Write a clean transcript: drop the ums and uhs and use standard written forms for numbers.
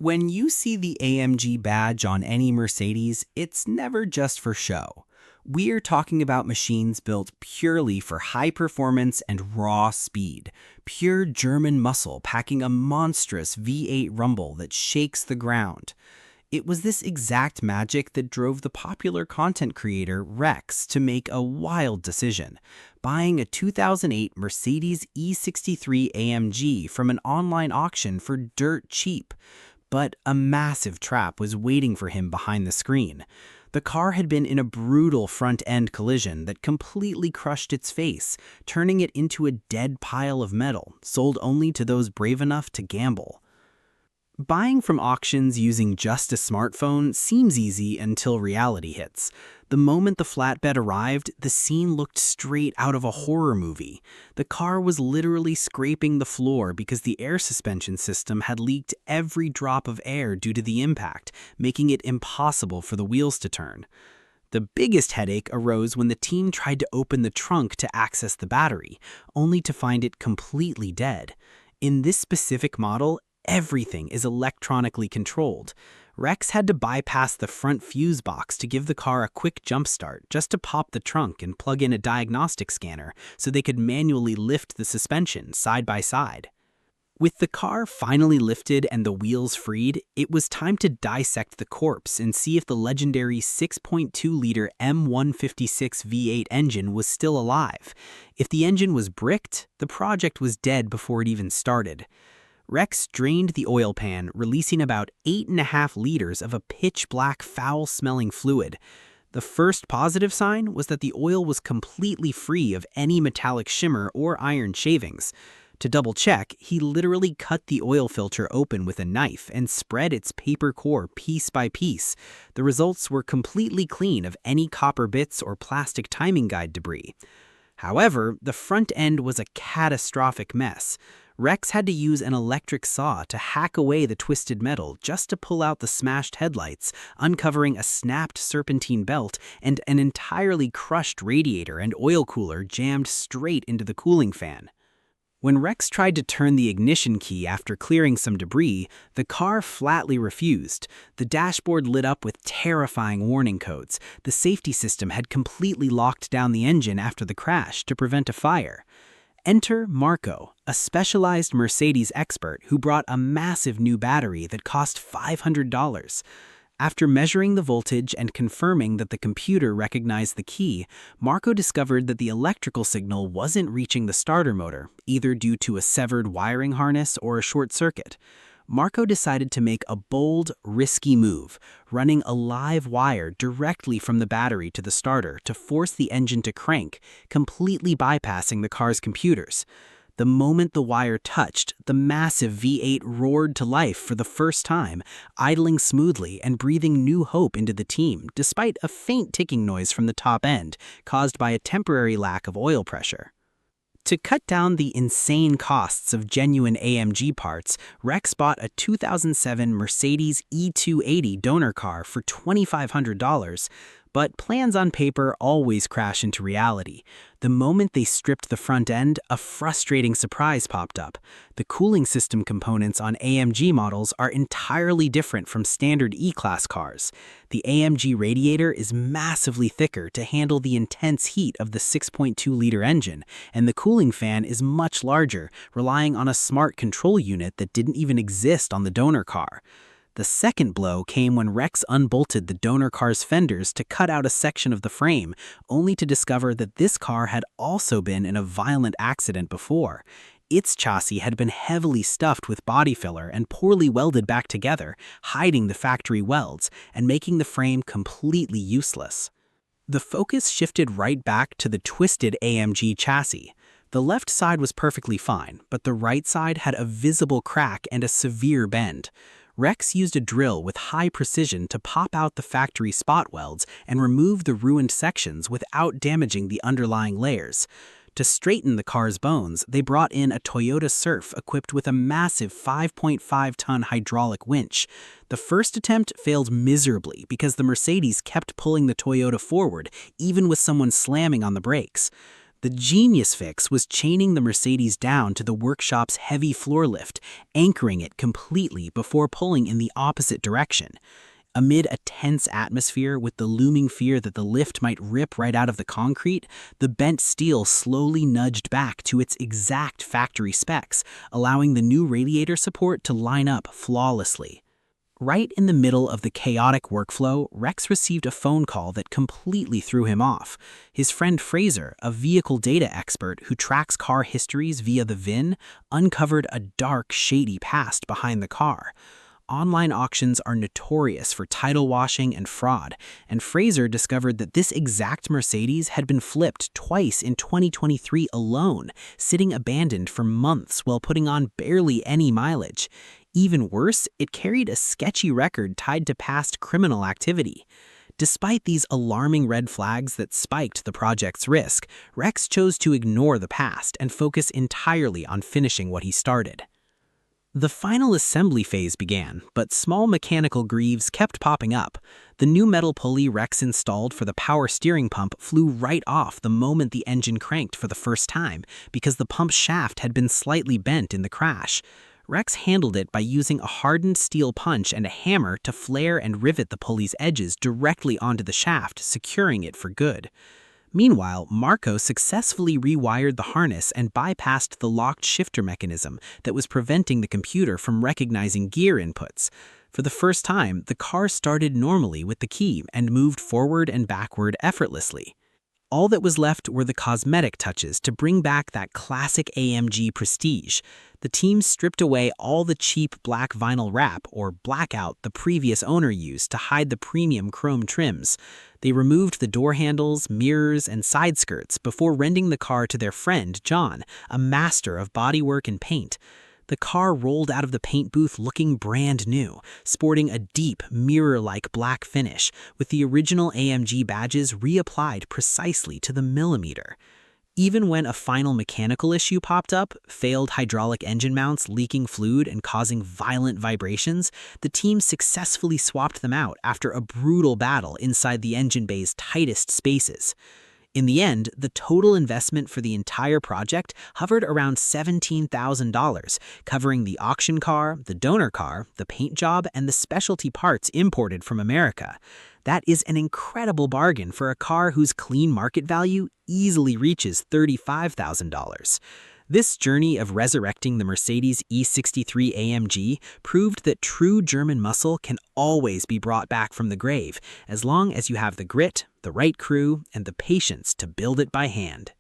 When you see the AMG badge on any Mercedes, it's never just for show. We're talking about machines built purely for high performance and raw speed. Pure German muscle packing a monstrous V8 rumble that shakes the ground. It was this exact magic that drove the popular content creator Rex to make a wild decision, buying a 2008 Mercedes E63 AMG from an online auction for dirt cheap. But a massive trap was waiting for him behind the screen. The car had been in a brutal front-end collision that completely crushed its face, turning it into a dead pile of metal, sold only to those brave enough to gamble. Buying from auctions using just a smartphone seems easy until reality hits. The moment the flatbed arrived, the scene looked straight out of a horror movie. The car was literally scraping the floor because the air suspension system had leaked every drop of air due to the impact, making it impossible for the wheels to turn. The biggest headache arose when the team tried to open the trunk to access the battery, only to find it completely dead. In this specific model, everything is electronically controlled. Rex had to bypass the front fuse box to give the car a quick jump start just to pop the trunk and plug in a diagnostic scanner so they could manually lift the suspension side by side. With the car finally lifted and the wheels freed, it was time to dissect the corpse and see if the legendary 6.2-liter M156 V8 engine was still alive. If the engine was bricked, the project was dead before it even started. Rex drained the oil pan, releasing about 8.5 liters of a pitch-black, foul-smelling fluid. The first positive sign was that the oil was completely free of any metallic shimmer or iron shavings. To double-check, he literally cut the oil filter open with a knife and spread its paper core piece by piece. The results were completely clean of any copper bits or plastic timing guide debris. However, the front end was a catastrophic mess. Rex had to use an electric saw to hack away the twisted metal just to pull out the smashed headlights, uncovering a snapped serpentine belt and an entirely crushed radiator and oil cooler jammed straight into the cooling fan. When Rex tried to turn the ignition key after clearing some debris, the car flatly refused. The dashboard lit up with terrifying warning codes. The safety system had completely locked down the engine after the crash to prevent a fire. Enter Marco, a specialized Mercedes expert who brought a massive new battery that cost $500. After measuring the voltage and confirming that the computer recognized the key, Marco discovered that the electrical signal wasn't reaching the starter motor, either due to a severed wiring harness or a short circuit. Marco decided to make a bold, risky move, running a live wire directly from the battery to the starter to force the engine to crank, completely bypassing the car's computers. The moment the wire touched, the massive V8 roared to life for the first time, idling smoothly and breathing new hope into the team, despite a faint ticking noise from the top end, caused by a temporary lack of oil pressure. To cut down the insane costs of genuine AMG parts, Rex bought a 2007 Mercedes E280 donor car for $2,500, but plans on paper always crash into reality. The moment they stripped the front end, a frustrating surprise popped up. The cooling system components on AMG models are entirely different from standard E-Class cars. The AMG radiator is massively thicker to handle the intense heat of the 6.2-liter engine, and the cooling fan is much larger, relying on a smart control unit that didn't even exist on the donor car. The second blow came when Rex unbolted the donor car's fenders to cut out a section of the frame, only to discover that this car had also been in a violent accident before. Its chassis had been heavily stuffed with body filler and poorly welded back together, hiding the factory welds and making the frame completely useless. The focus shifted right back to the twisted AMG chassis. The left side was perfectly fine, but the right side had a visible crack and a severe bend. Rex used a drill with high precision to pop out the factory spot welds and remove the ruined sections without damaging the underlying layers. To straighten the car's bones, they brought in a Toyota Surf equipped with a massive 5.5-ton hydraulic winch. The first attempt failed miserably because the Mercedes kept pulling the Toyota forward, even with someone slamming on the brakes. The genius fix was chaining the Mercedes down to the workshop's heavy floor lift, anchoring it completely before pulling in the opposite direction. Amid a tense atmosphere with the looming fear that the lift might rip right out of the concrete, the bent steel slowly nudged back to its exact factory specs, allowing the new radiator support to line up flawlessly. Right in the middle of the chaotic workflow, Rex received a phone call that completely threw him off. His friend Fraser, a vehicle data expert who tracks car histories via the VIN, uncovered a dark, shady past behind the car. Online auctions are notorious for title washing and fraud, and Fraser discovered that this exact Mercedes had been flipped twice in 2023 alone, sitting abandoned for months while putting on barely any mileage. Even worse, it carried a sketchy record tied to past criminal activity. Despite these alarming red flags that spiked the project's risk, Rex chose to ignore the past and focus entirely on finishing what he started. The final assembly phase began, but small mechanical grieves kept popping up. The new metal pulley Rex installed for the power steering pump flew right off the moment the engine cranked for the first time because the pump shaft had been slightly bent in the crash. Rex handled it by using a hardened steel punch and a hammer to flare and rivet the pulley's edges directly onto the shaft, securing it for good. Meanwhile, Marco successfully rewired the harness and bypassed the locked shifter mechanism that was preventing the computer from recognizing gear inputs. For the first time, the car started normally with the key and moved forward and backward effortlessly. All that was left were the cosmetic touches to bring back that classic AMG prestige. The team stripped away all the cheap black vinyl wrap, or blackout, the previous owner used to hide the premium chrome trims. They removed the door handles, mirrors, and side skirts before renting the car to their friend, John, a master of bodywork and paint. The car rolled out of the paint booth looking brand new, sporting a deep, mirror-like black finish, with the original AMG badges reapplied precisely to the millimeter. Even when a final mechanical issue popped up, failed hydraulic engine mounts leaking fluid and causing violent vibrations, the team successfully swapped them out after a brutal battle inside the engine bay's tightest spaces. In the end, the total investment for the entire project hovered around $17,000, covering the auction car, the donor car, the paint job, and the specialty parts imported from America. That is an incredible bargain for a car whose clean market value easily reaches $35,000. This journey of resurrecting the Mercedes E63 AMG proved that true German muscle can always be brought back from the grave, as long as you have the grit, the right crew, and the patience to build it by hand.